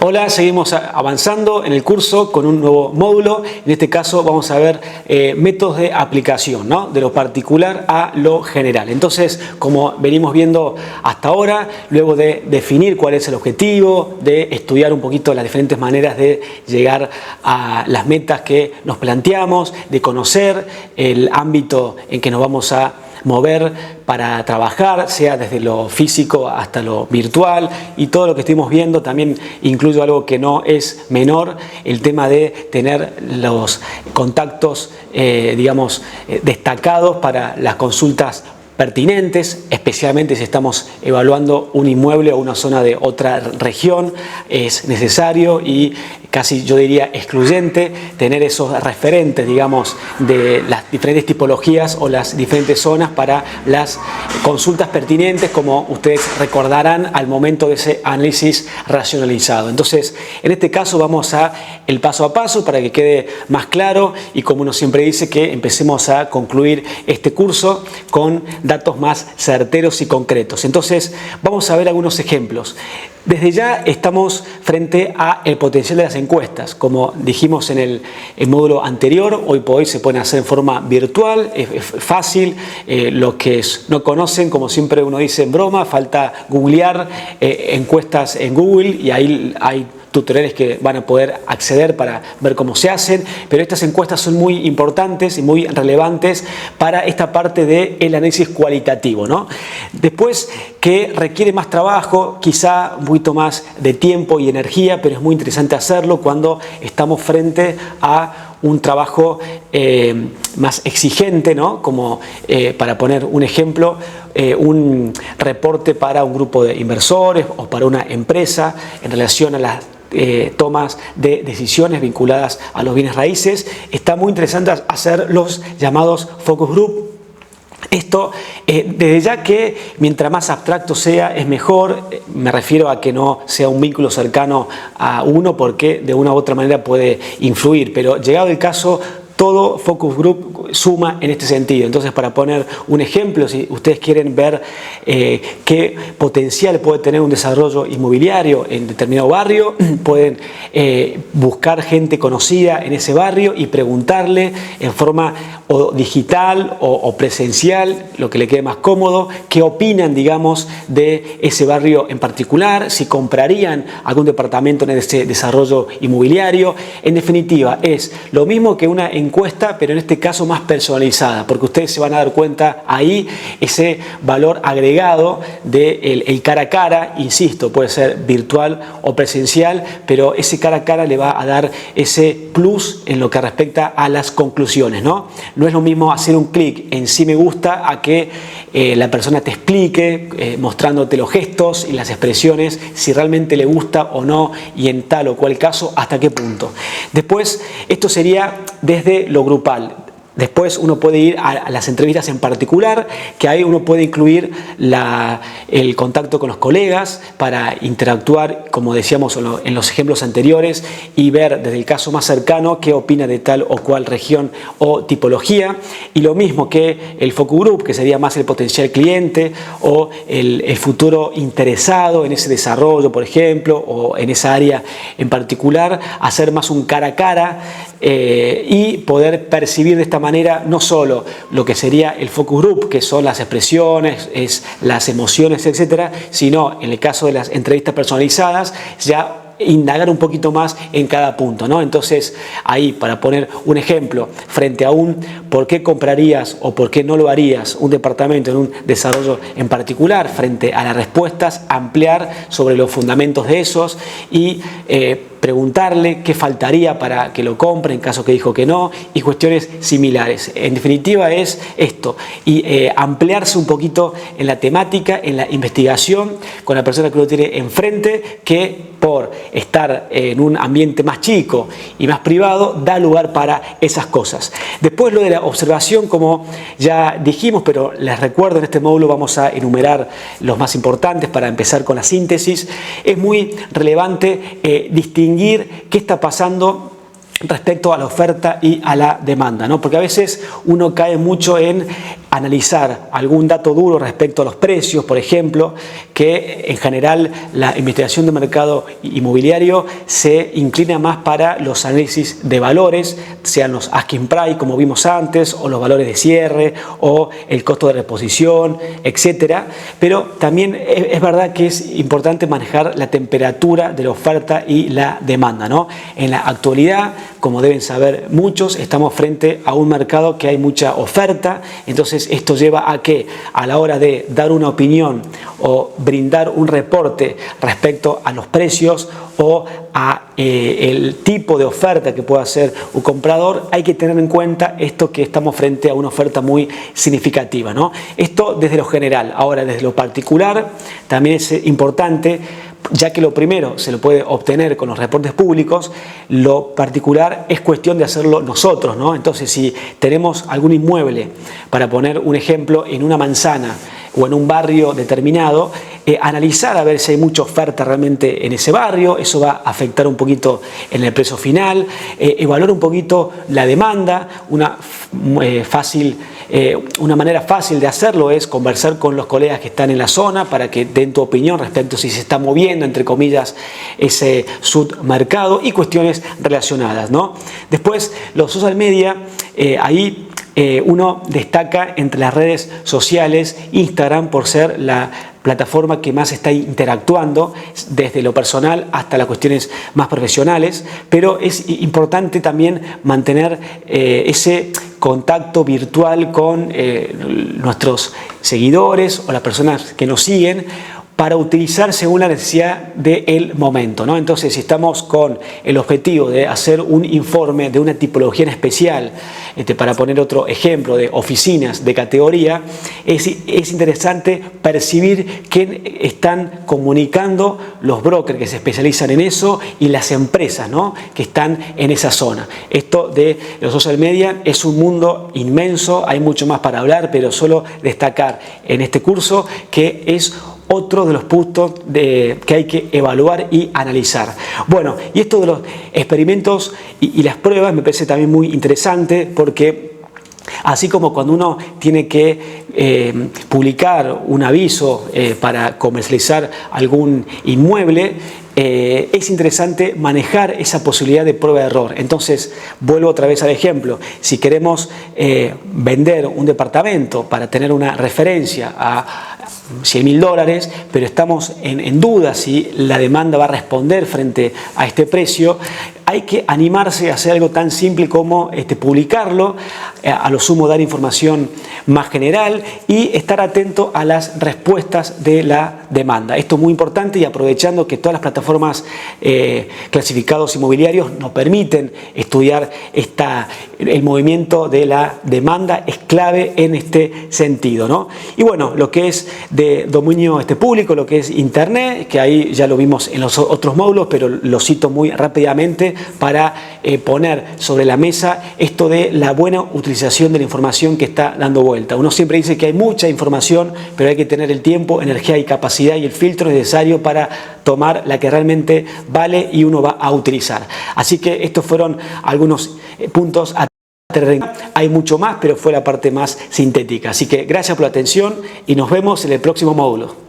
Hola, seguimos avanzando en el curso con un nuevo módulo. En este caso vamos a ver métodos de aplicación, ¿no? De lo particular a lo general. Entonces, como venimos viendo hasta ahora, luego de definir cuál es el objetivo, de estudiar un poquito las diferentes maneras de llegar a las metas que nos planteamos, de conocer el ámbito en que nos vamos a mover para trabajar, sea desde lo físico hasta lo virtual, y todo lo que estuvimos viendo también incluye algo que no es menor, el tema de tener los contactos destacados para las consultas pertinentes, especialmente si estamos evaluando un inmueble o una zona de otra región. Es necesario y casi yo diría excluyente tener esos referentes, digamos, de las diferentes tipologías o las diferentes zonas para las consultas pertinentes, como ustedes recordarán al momento de ese análisis racionalizado. Entonces, en este caso vamos a el paso a paso para que quede más claro, y como uno siempre dice, que empecemos a concluir este curso con datos más certeros y concretos. Entonces, vamos a ver algunos ejemplos. Desde ya estamos frente al potencial de las encuestas. Como dijimos en el módulo anterior, hoy por hoy se pueden hacer en forma virtual, es fácil. Los que no conocen, como siempre uno dice en broma, falta googlear encuestas en Google, y ahí hay tutoriales que van a poder acceder para ver cómo se hacen, pero estas encuestas son muy importantes y muy relevantes para esta parte del análisis cualitativo, ¿no? Después, que requiere más trabajo, quizá un poquito más de tiempo y energía, pero es muy interesante hacerlo cuando estamos frente a un trabajo más exigente, ¿no? Como para poner un ejemplo, un reporte para un grupo de inversores o para una empresa en relación a las tomas de decisiones vinculadas a los bienes raíces. Está muy interesante hacer los llamados focus group. Esto, desde ya que mientras más abstracto sea es mejor. Me refiero a que no sea un vínculo cercano a uno, porque de una u otra manera puede influir, pero llegado el caso, todo focus group suma en este sentido. Entonces, para poner un ejemplo, si ustedes quieren ver qué potencial puede tener un desarrollo inmobiliario en determinado barrio, pueden buscar gente conocida en ese barrio y preguntarle en forma o digital o presencial, lo que le quede más cómodo, qué opinan, digamos, de ese barrio en particular, si comprarían algún departamento en ese desarrollo inmobiliario. En definitiva, es lo mismo que una encuesta, pero en este caso más personalizada, porque ustedes se van a dar cuenta ahí ese valor agregado del cara a cara. Insisto, puede ser virtual o presencial, pero ese cara a cara le va a dar ese plus en lo que respecta a las conclusiones, ¿no? No es lo mismo hacer un clic en sí me gusta a que la persona te explique, mostrándote los gestos y las expresiones, si realmente le gusta o no, y en tal o cual caso hasta qué punto. Después, esto sería desde lo grupal. Después uno puede ir a las entrevistas en particular, que ahí uno puede incluir el contacto con los colegas para interactuar, como decíamos en los ejemplos anteriores, y ver desde el caso más cercano qué opina de tal o cual región o tipología. Y lo mismo que el focus group, que sería más el potencial cliente o el futuro interesado en ese desarrollo, por ejemplo, o en esa área en particular, hacer más un cara a cara y poder percibir de esta manera no solo lo que sería el focus group, que son las expresiones, las emociones, etcétera, sino en el caso de las entrevistas personalizadas, ya indagar un poquito más en cada punto, ¿no? Entonces, ahí, para poner un ejemplo, frente a un por qué comprarías o por qué no lo harías un departamento en un desarrollo en particular, frente a las respuestas, ampliar sobre los fundamentos de esos y preguntarle qué faltaría para que lo compre en caso que dijo que no, y cuestiones similares. En definitiva es esto, y ampliarse un poquito en la temática, en la investigación con la persona que uno tiene enfrente, que por estar en un ambiente más chico y más privado da lugar para esas cosas. Después, lo de la observación, como ya dijimos, pero les recuerdo, en este módulo vamos a enumerar los más importantes para empezar con la síntesis. Es muy relevante distinguir qué está pasando respecto a la oferta y a la demanda, ¿no? Porque a veces uno cae mucho en analizar algún dato duro respecto a los precios, por ejemplo, que en general la investigación de mercado inmobiliario se inclina más para los análisis de valores, sean los asking price, como vimos antes, o los valores de cierre, o el costo de reposición, etcétera. Pero también es verdad que es importante manejar la temperatura de la oferta y la demanda, ¿no? En la actualidad, como deben saber muchos, estamos frente a un mercado que hay mucha oferta, entonces esto lleva a que a la hora de dar una opinión o brindar un reporte respecto a los precios o a el tipo de oferta que pueda hacer un comprador, hay que tener en cuenta esto, que estamos frente a una oferta muy significativa, ¿no? Esto desde lo general. Ahora, desde lo particular también es importante, ya que lo primero se lo puede obtener con los reportes públicos, lo particular es cuestión de hacerlo nosotros, ¿no? Entonces, si tenemos algún inmueble, para poner un ejemplo, en una manzana o en un barrio determinado, analizar a ver si hay mucha oferta realmente en ese barrio, eso va a afectar un poquito en el precio final, evaluar un poquito la demanda. Una manera fácil de hacerlo es conversar con los colegas que están en la zona para que den tu opinión respecto a si se está moviendo, entre comillas, ese submercado y cuestiones relacionadas, ¿no? Después, los social media, ahí uno destaca entre las redes sociales Instagram por ser la plataforma que más está interactuando desde lo personal hasta las cuestiones más profesionales, pero es importante también mantener ese contacto virtual con nuestros seguidores o las personas que nos siguen, para utilizar según la necesidad del momento, ¿no? Entonces, si estamos con el objetivo de hacer un informe de una tipología en especial, para poner otro ejemplo de oficinas de categoría, es interesante percibir qué están comunicando los brokers que se especializan en eso y las empresas, ¿no?, que están en esa zona. Esto de los social media es un mundo inmenso, hay mucho más para hablar, pero solo destacar en este curso que es otro de los puntos que hay que evaluar y analizar. Bueno, y esto de los experimentos y las pruebas me parece también muy interesante, porque así como cuando uno tiene que publicar un aviso para comercializar algún inmueble, es interesante manejar esa posibilidad de prueba de error. Entonces, vuelvo otra vez al ejemplo. Si queremos vender un departamento para tener una referencia a $100.000, pero estamos en duda si la demanda va a responder frente a este precio, hay que animarse a hacer algo tan simple como publicarlo, a lo sumo dar información más general y estar atento a las respuestas de la demanda. Esto es muy importante, y aprovechando que todas las plataformas clasificados inmobiliarios nos permiten estudiar el movimiento de la demanda, es clave en este sentido, ¿no? Y bueno, lo que es de dominio público, lo que es Internet, que ahí ya lo vimos en los otros módulos, pero lo cito muy rápidamente para poner sobre la mesa esto de la buena utilización de la información que está dando vuelta. Uno siempre dice que hay mucha información, pero hay que tener el tiempo, energía y capacidad y el filtro necesario para tomar la que realmente vale y uno va a utilizar. Así que estos fueron algunos puntos a tener. Hay mucho más, pero fue la parte más sintética. Así que gracias por la atención y nos vemos en el próximo módulo.